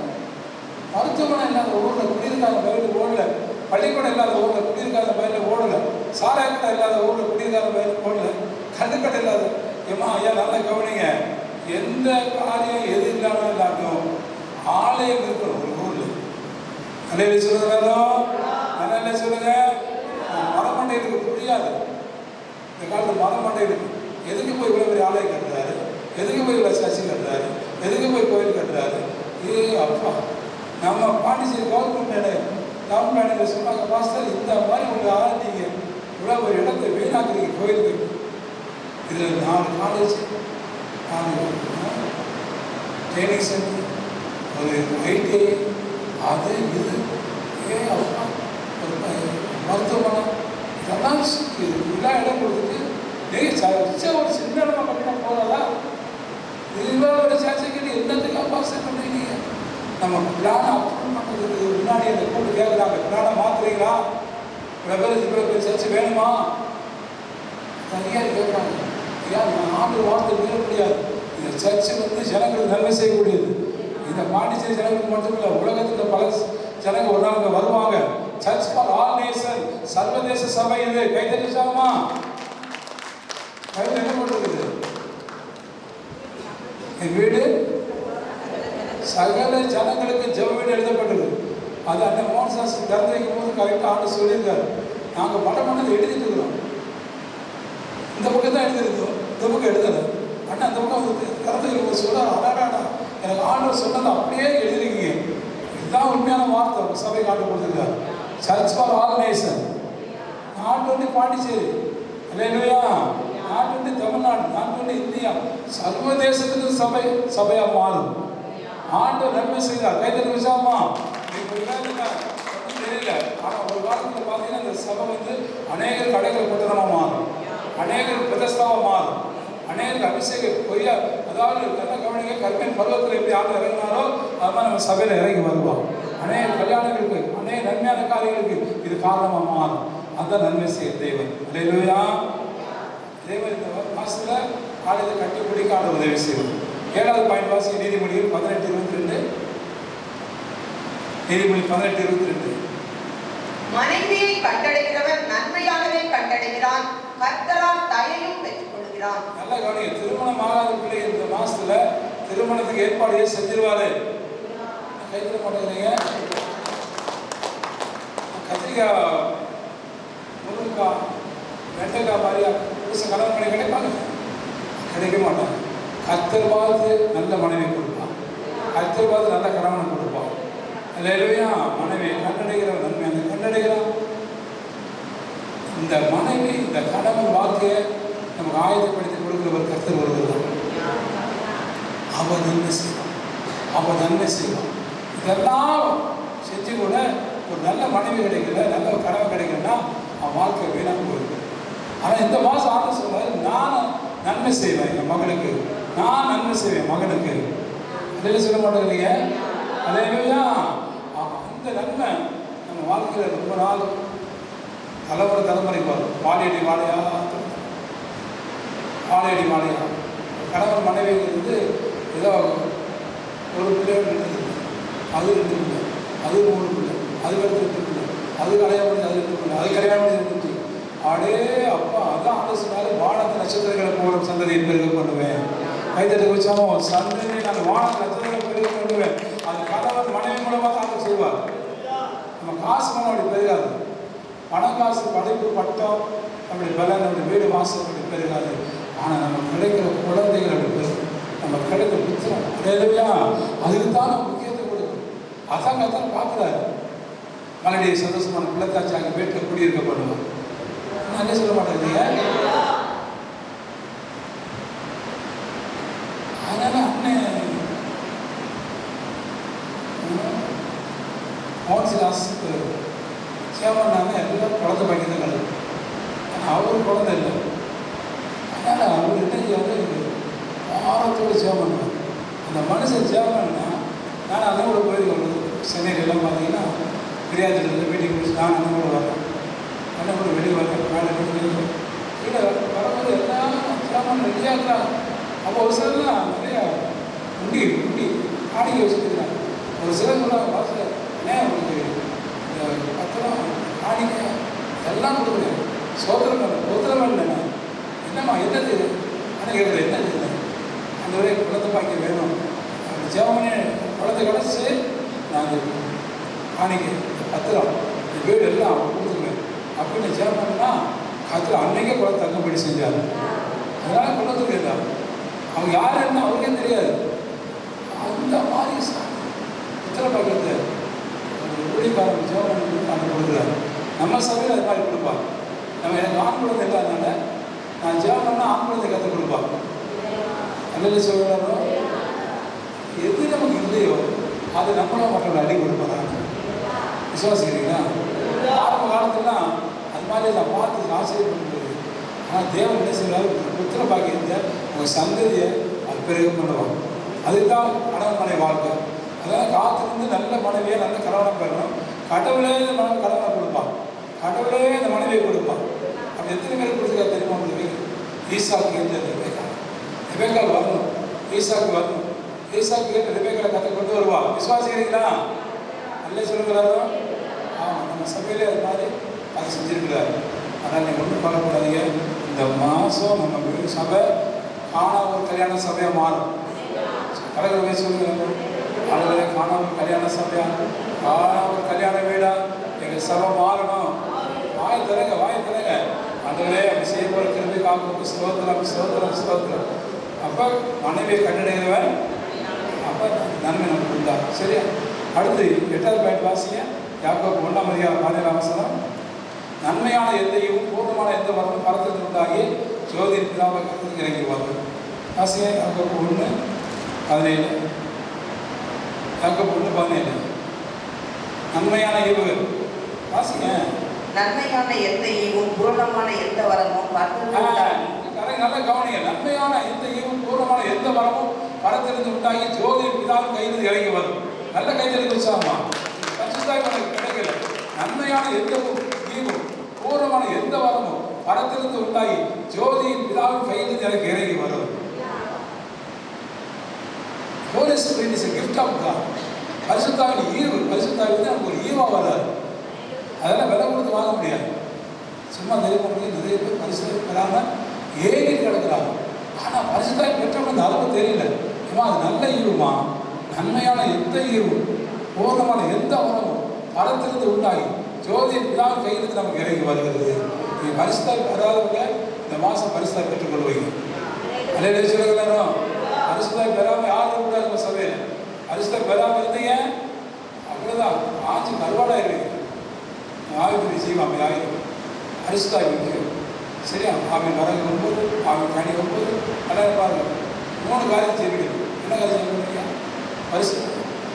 மருத்துவமனை இல்லாத ஊர்ல குடியிருக்காங்க பயிர் ஓடல, பள்ளிக்கூடம் இல்லாத ஊர்ல குடியிருக்காத பயிர் ஓடல, சாராயக்கடை இல்லாத ஊர்ல குடியிருக்காத பயிர் ஓடல, கல்லுக்கடை இல்லாத. ஏமா ஐயா நல்லா கவனிங்க, எந்த காரியம் எது இல்லாமல் இல்லாட்டும் ஆலயம் இருக்கணும் ஒரு ஊர்ல. அல்லேலூயா சொல்லுங்க, நல்லா சொல்லுங்க. மரமண்டைகளுக்கு புரியாது இந்த காலத்துல, மரமண்டைகளுக்கு எதுக்கு போய் இவ்வளவு பெரிய ஆலயம் கட்டுறாரு, எதுக்கு போய் இவ்வளவு சர்ச்சை கட்டுறாரு, எதுக்கு போய் கோயில் கட்டுறாரு. அப்பா, நம்ம பாண்டிச்சேரி கவர்மெண்ட் சொன்னாங்க, பாஸ்டர் இந்த மாதிரி உங்க ஆரம்பிங்க, இவ்வளோ ஒரு இடத்தை வீணாக்குறீங்க கோயிலுக்கு. இதில் 4 காலேஜ், 4 ட்ரைனிங் சென்டர், ஒரு ITI, அது இது, அப்பா ஒரு மருத்துவமனை, இதெல்லாம் எல்லா இடம் கொடுத்துட்டு ஒரு சின்ன இடமா கட்டினா போதாதா? இதுவே ஒரு சர்ச்சைக்கு என்னத்துக்கு அப்பாசம் பண்ணுறீங்க? நம்ம பிளானை அப்ரூவ் பண்ணுறதுக்கு முன்னாடி அந்த கூட்டு கேட்குறாங்க, பிளானை மாற்றுறீங்களா, இவ்வளோ பேர் சர்ச்சை வேணுமா? அதிகாரி கேட்குறாங்க, ஏன் ஆண்டு வார்த்தை மீற முடியாது. இந்த சர்ச்சை ஜனங்களுக்கு நன்மை செய்யக்கூடியது. இந்த பாண்டிச்சேரி ஜனங்களுக்கு மட்டுமில்லை, உலகத்தில் பல ஜனங்க ஒரு நாள் வருவாங்க. சர்ச் ஃபார் ஆல் நேஷன், சர்வதேச சபை இது. கைதறிச்சாமா என்ன பண்ணுறது? என் வீடு சகல ஜனங்களுக்கு ஜெப வீடு எழுதப்பட்டது. அது அண்ணன் மோகன்தாஸ் திறந்து வைக்கும் போது கரெக்டாக ஆண்டு சொல்லியிருக்காரு. நாங்கள் படம் எழுதிட்டு இருக்கிறோம், இந்த பக்கம் தான் எழுதிருக்கோம், இந்த பக்கம் எழுதலை. அண்ணா அந்த பக்கம் திறந்து வைக்கும் சொல்றாரு, அடாடாடா எனக்கு ஆண்டவர் சொன்னது அப்படியே எழுதிருக்கீங்க. இதுதான் உண்மையான வார்த்தை. சபை காட்டு கொடுத்துருக்காரு. Church for all nation. நாட்டு பாண்டிச்சேரி, அல்லேலூயா. நாட்டு தமிழ்நாடு, நாட்டு இந்தியா, சர்வதேசத்துக்கு சபையா மாறும். ஆண்டவர் நன்மை செய்தார். கைதறி விஷயமா தெரியல. ஆனால் ஒரு காலத்தில் பார்த்தீங்கன்னா இந்த சபை அநேகர் கடைகள் பட்டணமா மாறும், அநேகர் பிரதஸ்தாவா மாறும், அநேகருக்கு அபிஷேகம் பொய்யா. அதாவது நல்ல கவனிக்க, கற்பின் பருவத்தில் எப்படி ஆண்டு இறங்கினாரோ அது மாதிரி நம்ம சபையில் இறங்கி வருவோம். அநேக கல்யாணங்களுக்கு, அநேக நன்மையான காரியங்களுக்கு இது காரணமாக மாறும். அதுதான் நன்மை செய்ய தேவன். அல்லேலூயா. தேவன் இந்த மாசத்தில் காலையில் கட்டி பிடிக்க உதவி செய்வோம். 7வது பாயிண்ட் வாசி, நீதிமொழிகள் 18:22. நீதிமொழி 18:22. மனைவியை கண்டடைகிறவன் நன்மையானதை கண்டடைகிறான், கர்த்தரால் தயையும் பெற்றுக் கொள்கிறான். நல்ல கவனிங்க, திருமணம் ஆகாத பிள்ளை இந்த மாசத்துல திருமணத்துக்கு ஏற்பாடு செஞ்சிருவாரு. கைத்தற மாட்டேங்கிறீங்க. கத்திரிக்காய், முருங்கைக்காய், வெண்டைக்காய் மாதிரியா புதுசு கணவன் மனைவி கிடைப்பாங்க? கிடைக்க மாட்டாங்க. கர்த்தர் பார்த்து நல்ல மனைவி கொடுப்பான், கர்த்தர் பார்த்து நல்ல கணவனை கொடுப்பான். அல்லேலூயா. மனைவி கண்டடைகிற நன்மை அந்த கண்டடைகிறான். இந்த மனைவி, இந்த கணவன் வாழ்க்கையை நமக்கு ஆயுதப்படுத்தி கொடுக்கிற ஒரு கர்த்தர் ஒருவர் தான். அவர் நன்மை செய்வான், அவர் நன்மை செய்வான். இதெல்லாம் செஞ்சு கூட ஒரு நல்ல மனைவி கிடைக்கல, நல்ல ஒரு கணவன் கிடைக்கலன்னா அவன் வாழ்க்கை வீணாக போயிருக்கு. ஆனால் இந்த மாதம் ஆண்டு சொல்றாரு, நான் நன்மை செய்வேன் என் மகனுக்கு, நான் நன்மை செய்வேன் மகனுக்கு. அதில் சொல்ல மாட்டேங்கிறீங்க. அல்லேலூயா. அந்த நன்மை நம்ம வாழ்க்கையில் ரொம்ப நாள் தலைமுறை வரும். வாழையடி வாழையா, வாழையடி வாழையா. கணவன் மனைவிங்கிறது ஏதோ ஒரு பிள்ளையோடு இருந்தது, அது 2 பிள்ளை, அது 3 பிள்ளை, அது 2 பிள்ளை, அது கல்யாணம், அது 2 பிள்ளை, அது கல்யாணம் 2. அடே அப்பா, அதான் ஆலோசனால வானத்து நட்சத்திரங்களை போகிற சந்ததியை பெருக பண்ணுவேன். கைத்தட்டு வச்சாலும் சந்ததியை நான் வானத்து நட்சத்திரங்களை பெருக பண்ணுவேன். அது கணவன் மனைவி மூலமாக தான் செய்வார். நம்ம காசு மூலம் அப்படி பெருகாது. பணம், காசு, படிப்பு, பட்டம், நம்முடைய பலன், நம்முடைய வீடு வாசல் அப்படி பெருகாது. ஆனால் நம்ம கிடைக்கிற குழந்தைகள் அப்படி பெருகும், நம்ம கிடைக்கிற புத்திரம். இல்லையா? அதுக்கு தான் நம்ம முக்கியத்துவம் கொடுக்கணும். அதான் கத்தான் பார்க்குறாரு. மறுபடியும் சந்தோஷமான பிள்ளைத்தாச்சி அங்கே வீட்டில் குடியிருக்க பண்ணுவோம். நல்ல சொல்ல மாட்டேங்க. அதனால அண்ணன் மோகன்தாஸ் சேவன்னாங்க எல்லாம் குழந்தை பாக்கியங்கள். ஆனால் அவரு குழந்தை இல்லை. அதனால் அவர்கிட்ட ஆரத்தோடு சேவன். அந்த மனுஷன் சேவன்னா நான் அண்ணன் கூட போயிருக்கேன். சென்னையில் எல்லாம் பார்த்தீங்கன்னா பிரியாதிலிருந்து மீட்டிங் முடிச்சு நான் அண்ணன் கூட வரேன். அண்ணன் கூட வெளியே வரேன். நான் கீழே வரும்போது எல்லாம் சாமான் ரெடியாக இருக்கிறாங்க. அப்போ ஒரு சிலர்லாம் நிறையா உண்டி காணிக்கை வச்சுருக்கிறாங்க. ஒரு சிலர் சொல்கிறாங்க பாச உங்களுக்கு இந்த பத்திரம் காணிக்கை எல்லாம் கொடுக்குறேன், சோதரம் இல்லைண்ணா, என்னம்மா என்னது ஆனால் கேட்குறது என்னது அந்த வரை குழந்தை பாக்கிய வேணும், அந்த ஜெபமணி குழந்தை கிடச்சி நாங்கள் காணிக்கை பத்திரம் இந்த வீடு எல்லாம் அவங்க கொடுத்துருவேன் அப்படின்னு ஜெபம்னா கத்திர அன்னைக்கே குழந்தை தங்கப்படி செஞ்சார். அதனால குழந்தை கேட்டார். அவங்க யார் என்ன அவருக்கே தெரியாது. அந்த மாதிரி புத்திர பாக்கியத்தை ஊழியக்காரன் ஜெபமணி அவங்க கொடுக்குறாரு. நம்ம சபையில் அது மாதிரி கொடுப்பாங்க. நம்ம எனக்கு ஆண் குழந்தை இல்லாதனால நான் ஜெபம் பண்ணால் ஆண் குழந்தை கற்றுக் கொடுப்பாங்க. அல்லது சொல்கிறாரோ எது நமக்கு இல்லையோ அது நம்மளும் மக்கள் அடி கொடுப்பாங்க. விசுவாசிக்கிறீங்களா? ஆரம்ப காலத்துலாம் அது மாதிரி நான் பார்த்து ஆச்சரியப்படும்போது, ஆனால் தேவன் என்ன செய்வார், புத்திர பாக்கியத்தை உங்கள் சந்ததியை அது பிறகு பண்ணுவாங்க. அதுதான் கணவன் மனைவி வாழ்க்கை. அதனால் காத்திருந்து நல்ல மனைவியை நல்ல கணவனை பெறணும். கடவுளே இந்த மனைவி கணவனை கொடுப்பான், கடவுளே இந்த மனைவியை கொடுப்பான். அப்படி எத்தனை பேர் கொடுத்துருக்கா தெரியுமா? உங்களுக்கு ஈசாக்கு இருந்தது ரெபேக்கால் வரணும், ஈசாக்கு வரணும். ஈசாக்கு கேட்டு ரெபேக்காலை கற்று கொண்டு வருவா. விசுவாசிக்கிறீங்களா? நல்ல சொல்லுகிறாரோ? ஆமாம், நம்ம சபையிலே அது மாதிரி அதை செஞ்சுருக்கிறாரு. ஆனால் நீங்கள் ஒன்றும் பார்க்கக்கூடாதீங்க. இந்த மாதம் நம்ம சபை காணாமல் கல்யாண சபையாக மாறும். கலகலவை சொல்லுகிறாங்க, ஆளுகளை காணாமல் கல்யாண சபையாக, காணாமல் கல்யாண வீடா எங்கள் சபை மாறணும். வாய் தரங்க அதுவே அப்படி செய்ய போகிற திரும்பி காக்கும். ஸ்தோத்திரம். அப்போ மனைவியை கண்டடைகிறவன் அப்போ நன்மை நமக்கு கொடுத்தார். சரியா? அடுத்து 8வது பாயிண்ட் வாசிங்க. யாக்கோபு 1:17 நன்மையான எந்தையும் பூர்ணமான எந்த வரமும் பரத்திற்கு உண்டாகி ஜோதியின் பிதாவை கர்த்தருக்கு இறங்கிடுவார்கள். வாசிங்க யாக்கோபு 1:17. யாக்கோபு 1:17 நன்மையான ஈவுகள். வாசிங்க. நன்மையான எந்த ஈவும் பூரணமான எந்த வரமும் நல்ல கவனிங்க. நன்மையான எந்த ஈவும் பூர்ணமான எந்த வரமும் பரத்திலிருந்து உண்டாகி ஜோதியின் பிதாவின் கையிலிருந்து இறங்கி வரும். நல்ல கைத்தறி உற்சாகமா பரிசுத்தாய் உனக்கு கிடைக்கல. நன்மையான எந்த ஈவும் பூர்ணமான எந்த வரமும் பரத்திலிருந்து உண்டாகி ஜோதியின் பிதாவின் கையிலிருந்து எனக்கு இறங்கி வரும். Holy Spirit is a gift of God. பரிசுத்தாவின் ஈவு, பரிசுத்தாவி வந்து நமக்கு ஒரு ஈவா வராது. அதெல்லாம் விலை கொடுத்து வாங்க முடியாது. சும்மா தெரியும் நிறைய பேர் பரிசுத்தாவி பெறாமல் ஏறி கிடக்கிறாங்க. ஆனால் பரிசுத்தாவி பெற்றவங்க அந்த அளவு தெரியல. ஏமா அது நல்ல ஈவுமா, நன்மையான எந்த ஈவும் பூர்ணமான எந்த வரமும் பரத்திலிருந்து உண்டாகி ஜோதியின் பிதாவின் கையிலிருந்து நமக்கு இறங்கி வருகிறது. நீ பரிசுத்தாவி பெறாதவங்க இந்த மாதம் பரிசுத்தாவி பெற்றுக்கொள்வீங்க. அதே சொல்லுகிறாரோ, பரிசுத்தாவி பெறாமல் யாரும் கூடாது. நம்ம சபையில் பரிசுத்தாவி பெறாமல் இருந்தீங்க அவ்வளோதான், ஆச்சு கருவாடாயிருவீங்க. ஆவிக்குரிய செய்வாங்க ஆயிரம் பரிசுத்தாவி முக்கியம். சரியா? ஆவின் வரகு 9, ஆவின் கனி 9. அதான் பாருங்க 3 காரியம் செய்வீங்க. என்ன காரியம் செய்வீங்க?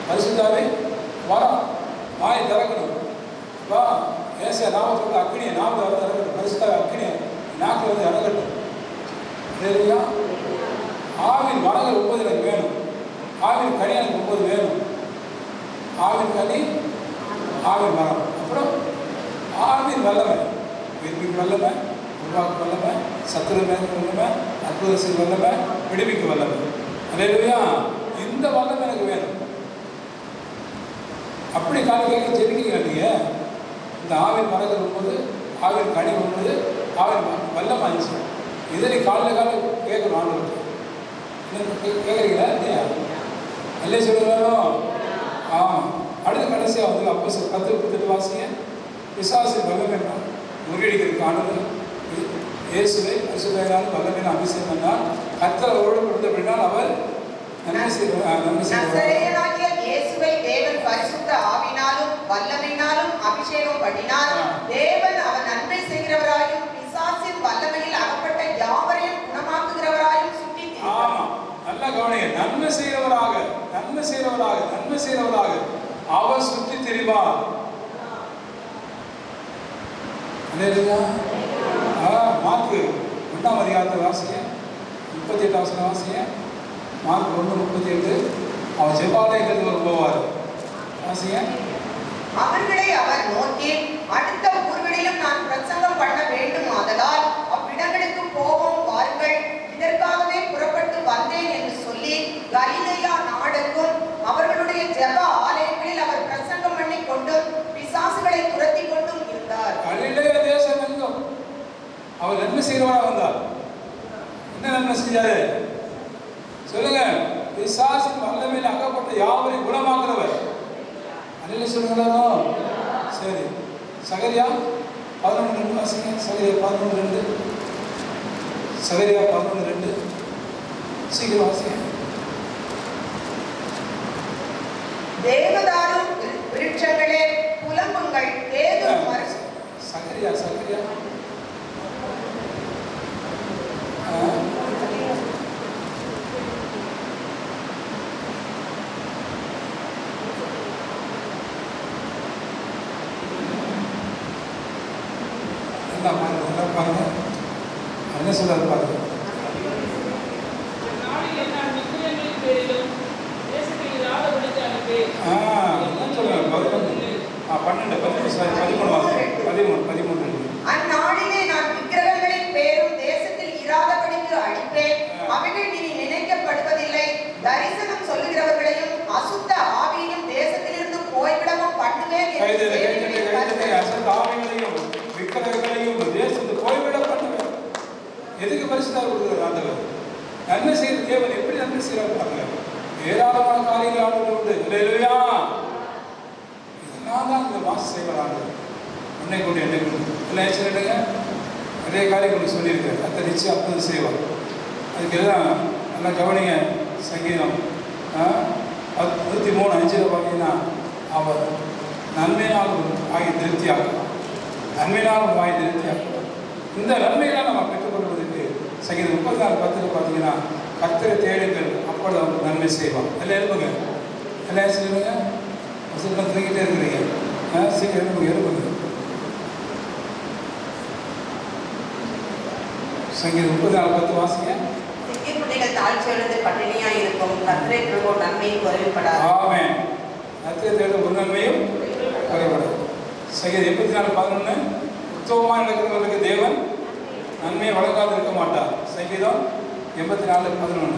பரிசுத்தாவை வரம் வாய் திறக்கணும். வா ஏசையா 40 அக்னியை 40 திறக்கட்டும். பரிசுத்தாவை அக்னியை நாக்கில் வந்து இறங்கட்டும். சரியா? ஆவின் வரங்கள் 9 எனக்கு வேணும். ஆவின் கனி எனக்கு 9 வேணும். ஆவின் கனி, ஆவின் மரம், அப்புறம் ஆவின் வல்லமை, விரும்பிக்கு வல்லமை, உருவாக்கு வல்லமை, சத்துரு மேற்கு வல்லமை, அற்புத செய்ய வல்லமை, விடுவிக்க வல்லமை. அல்லேலூயா. இந்த வல்லமை எனக்கு வேணும். அப்படி காலை கேட்க ஜெபிக்கிறீங்க நீங்கள். இந்த ஆவின் மரங்கள் 9, ஆவின் கனி 9, ஆவின் வல்லமை 5. இதை நீ காலையில் கேட்கணும். ஆண்டு கேட்குறீங்களா இல்லையா? நல்ல சொல்லுறாரோ? ஆமாம். அடுத்த கடைசியாக வந்து அப்போஸ்தலர் 10:38 வாசிங்க. பிசாசின் வல்லமை முறியடிக்கிறதுக்கு ஆண்டவர் இயேசுவை பரிசுத்தத்தினால் வல்லமையினால் அபிஷேகம் பண்ணார். கர்த்தர் அவரோடு கொடுத்தபடினால் அவர் நன்மை செய்வார். இயேசுவை தேவன் பரிசுத்த ஆவினாலும் வல்லமையினாலும் அபிஷேகம் பண்ணினார். தேவன் அவர் நன்மை செய்கிறவராயும் பிசாசின் வல்லமையில் அகப்பட்ட யாவரையும் குணமாக்குகிறவராயும் சுட்டி. ஆமா, நல்ல கவனிங்க. நன்மை செய்கிறவராக அவர் சுற்றி திரிவார். மார்க்கு 1:38 வாசிங்க. 38 வாசிங்க. மார்க் 1:38. அவர் ஜெபாலயத்துக்கு போவார். வாசிங்க. அவர்களை அவர் நோக்கி, அடுத்த ஊர்களிலும் நான் பிரசங்கம் பண்ண வேண்டும், ஆதலால் அவ்விடங்களுக்கு போவோம் வாருங்கள். கலிலேயா நாடெங்கும் அவர்களுடைய ஜெப ஆலயங்களில் அவர் பிரசங்கம் பண்ணி கொண்டும் பிசாசுகளை துரத்தி கொண்டும் இருந்தார். கலிலேயா தேசம் எங்கும் அவர் நன்மை செய்கிறவரா வந்தார். என்ன நன்மை செஞ்சாரு சொல்லுங்க? பிசாசின் வல்லமையில் அகப்பட்ட யாவரையும் குணமாக்குறவர். அல்லேலூயா சொல்லுங்களா? சரி, சகரியா 11:2 வாசிங்க. சகரியா 11:2. சகரியா 11:2 சீக்கிரம் வாசிங்க. தேவதாரும் விருட்சங்களே புலம்புங்கள், தேவரும் சகரியா பாருங்க என்ன சொல்றாரு பாருங்க. அந்நாளிலே நான் விக்கிரகங்களின் பேரும் தேசத்தில் இராதபடிக்கு அழிப்பேன். அவைகள் இனி நினைக்கப்படுவதில்லை. தரிசனம் சொல்லுகிறவர்களையும் அசுத்த ஆவியையும் தேசத்திலிருந்து போய்விடவும் பண்ணுவேன். எதுக்கு பரிசுத்தம் கொடுக்கிறார் ஆண்டவர்? நன்மை செய்த தேவன் எப்படி நன்மை செய்யறாங்க? ஏராளமான காரியங்கள் ஆண்டவர் உண்டு. அல்லேலூயா. இதெல்லாம் தான் இந்த வாசம் செய்வாங்க. உன்னை கொண்டு என்னை கொண்டு எல்லாம் சொல்லிடுங்க. நிறைய காரியங்கள் சொல்லியிருக்காரு. அத்தை நிச்சயம் அப்போது செய்வார். அதுக்கு எல்லாம் நல்லா கவனிங்க. சங்கீதம் 103:5 பார்த்தீங்கன்னா அவர் நன்மையாலும் ஆகி திருப்தியாக்குவார். நன்மையாலும் ஆகி திருப்தியாக்குவார். இந்த நன்மையெல்லாம் நம்ம பெற்றுக்கொள்வதற்கு சங்கீதம் 34:10 பார்த்தீங்கன்னா கர்த்தரை தேடுங்கள், அப்பொழுது அவர் நன்மை செய்வார். எல்லாம் எழுப்புங்க. எல்லாம் சொல்லுங்க. வசனம் தூக்கிட்டே இருக்கிறீங்க. சீக்கிரம் எழுப்புங்க. சங்கீதம் 34:10 வாசிங்க. சிங்கக்குட்டிகள் தாழ்ச்சியடைந்து பட்டினியாய் இருக்கும், கர்த்தரை தேடுவோர் நன்மையும் குறைவுபடாது. ஆமென். கர்த்தரை தேடுவோர் ஒரு நன்மையும் குறைவுபடாது. சங்கீதம் 84:11 உத்தமமாக நடக்கிறவர்களுக்கு தேவன் நன்மையை வழங்காது இருக்க மாட்டார். சங்கீதம் 84:11.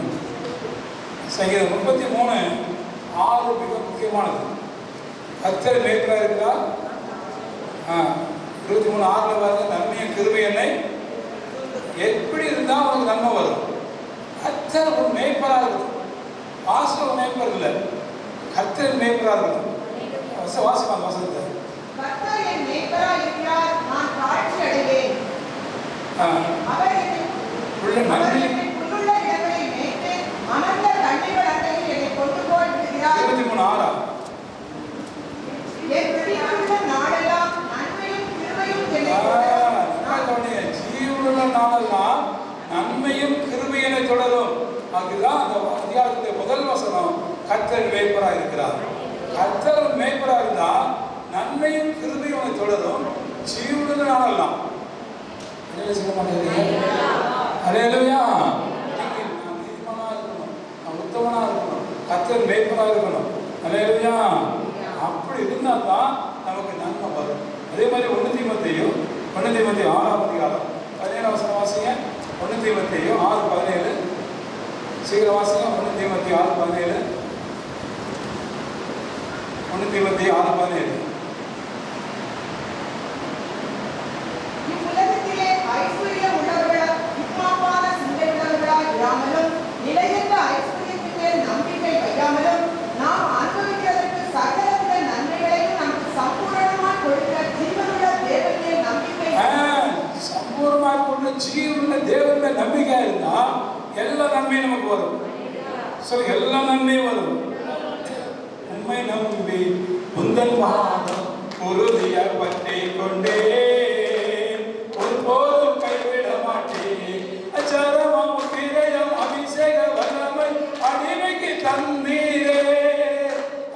சங்கீதம் 33:6 மிக முக்கியமானது. கர்த்தர் மேய்ப்பராக இருக்கிறார். 23:6 பாருங்க. நன்மையை கிருபை என்னை எப்படி இருந்தால் உனக்கு நன்மை வரும். கர்த்தர் ஒரு மேய்ப்பராக இருக்கும். ஆசிரியர் ஒரு மேய்ப்பர் இல்லை, கர்த்தர் மேய்ப்பராக இருக்கும். வாசிப்பாங்க வசனத்தை. கர்த்தர் என் மேய்ப்பராக இருக்கிறார், நான் தாழ்ச்சி அடைவேன். அவர் என்னை புல்லுள்ள இடங்களில் மேய்த்து அனந்த தண்ணீர்கள் அண்டையில் என்னை கொண்டு போய் விடுகிறார். 23:6 என் ஜீவனுள்ள நாளெல்லாம் நன்மையும் கிருபையும் என்னை ஜீவனுள்ள நாளெல்லாம் நன்மையும் கிருபையினை தொடரும். அதுதான் அந்த அதிகாரத்துடைய முதல் வசனம். கர்த்தர் மேய்ப்பராக இருக்கிறார். கர்த்தர் மேய்ப்பராக இருந்தால் நன்மையும் கிருபையும் தொடரும். ஜீவனுள்ள நாளெல்லாம் செய்ய மாட்டேங்கிறீங்க. அல்லேலூயா. நான் நீதிமானா இருக்கணும், நான் உத்தமனா இருக்கணும், கர்த்தர் மேய்ப்பராக இருக்கணும். அல்லேலூயா. அப்படி இருந்தால் தான் நமக்கு நன்மை வரும். அதே மாதிரி 1 தீமோத்தேயு 6:17 17 வாசிங்க. 1 தீமோத்தேயு 6:17 சீக்கிரம் வாசிங்க. 1 தீமோத்தேயு 6:17 1 தீமோத்தேயு 6:17. இவ்வுலகத்திலே ஐஸ்வர்யம் உள்ளவர்களா இம்மாப்பான சிந்தை உள்ளவர்களா இராமலும் நிலையற்ற ஐஸ்வர்யத்தின் மேல் நம்பிக்கை வையாமலும் நாம் அனுபவிக்கிறதற்கு சகலவித நன்மைகளையும் நமக்கு சம்பூரணமாய் கொடுக்கிற ஜீவனுள்ள தேவன் மேல் நம்பிக்கை சம்பூர்ணமாக கொண்டு ஜீவனுள்ள தேவன் மேல் நம்பிக்கை இருந்தா எல்லா நன்மையும் நமக்கு வரும். சரி, எல்லா நன்மையும் வரும். உண்மை நம்பி உந்தன் பாதம் உறுதிய பற்றி கொண்டே ஒருபோதும் கைவிட மாட்டேன். அச்சரமம் திரையம் அபிஷேக வல்லமை அடிமைக்கு தந்தீரே.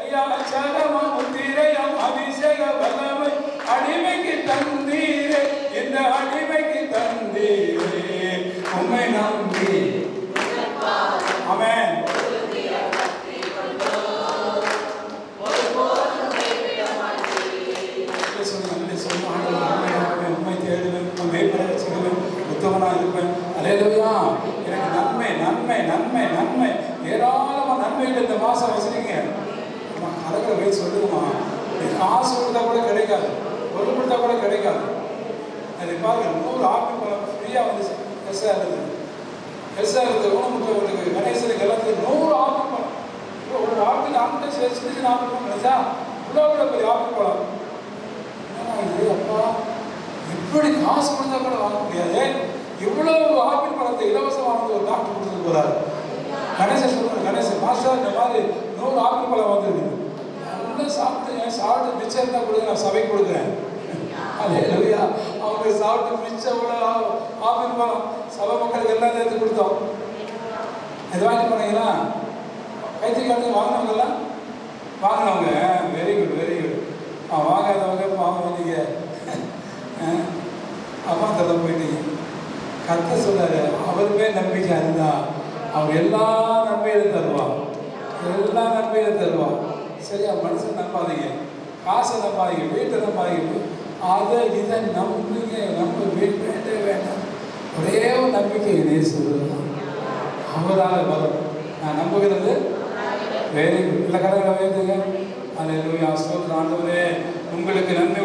ஐயா, அச்சரமம் திரையம் அபிஷேக வல்லமை அடிமைக்கு தந்தீரே. இந்த அடிமைக்கு தந்தீரே. உண்மை நம்பி ஆமென். உண்மை தேடுவேன், மேய்ப்பராக செய்வேன், உத்தமனாக இருப்பேன். அல்லேலூயா. எனக்கு நன்மை நன்மை நன்மை நன்மை ஏராளமான நன்மைகள் இந்த மாசம் வச்சுருங்க. அழகிற வயசு சொல்லுங்கம்மா, காசு கொடுத்தா கூட கிடைக்காது, பொருள் கொடுத்தா கூட கிடைக்காது. அது பாருங்க, 100 ஆப்பிள் பழம் ஃப்ரீயாக வந்துச்சு. எஸ்ஆர் ஊனமுற்ற உங்களுக்கு கணேசனுக்கு எல்லாத்துக்கும் 100 ஆப்பிள் பழம். ஒரு ஆப்பிள் ஆப்பிள் சின்ன சின்ன ஆப்பிள் பழம் நினைச்சா இவ்வளோ பெரிய ஆப்பிள் பழம். இது அப்பா, இப்படி காசு கொடுத்தா கூட வாங்க முடியாது, இவ்வளோ ஆப்பிள் பழத்தை இலவசமானது ஒரு டாக்டர் கொடுத்துட்டு போறாரு. கணேசன் சொல்றாரு, கணேசன் மாஸ்டர் இந்த மாதிரி 100 ஆப்பிள் பழம் வந்துருக்கு, நல்லா சாப்பிட்டு மிச்சம் இருந்தால் கொடுங்க, நான் சபைக்கு கொடுக்குறேன். அல்லேலூயா. அவங்க சாப்பிட்டு மிச்சம் இவ்வளோ ஆப்பிள் பழம் சபை மக்களுக்கு எல்லாம் சேர்த்து கொடுத்தோம். இது வாங்கி போனீங்களா? கைத்திரிக்காரங்க வாங்கினவங்கெல்லாம் வாங்கினவங்க வெரி குட் வெரி குட். வாங்காதவங்க வாங்க வந்தீங்க, அம்மா தலை போயிட்டீங்க. கத்த சொல்றாரு, அவருமே நம்பிக்கை அதுதான். அவர் எல்லா நன்மையிலும் தருவார், எல்லா நன்மையிலும் தருவார். சரியா? மனுஷன் நம்பாதீங்க, காசை நம்பாதீங்க, வீட்டை நம்பாதீங்க, அதை இதை நம்புங்க. நம்ம வேண்டே வேண்டாம். ஒரே ஒரு நம்பிக்கை நேசுதான், அவரால் வரும். நான் நம்புகிறது வெரி குட். இல்லை கடவுளை வேண்டுங்க. அல்லேலூயா. ஸ்தோத்திரம் ஆண்டவரே, உங்களுக்கு நன்மை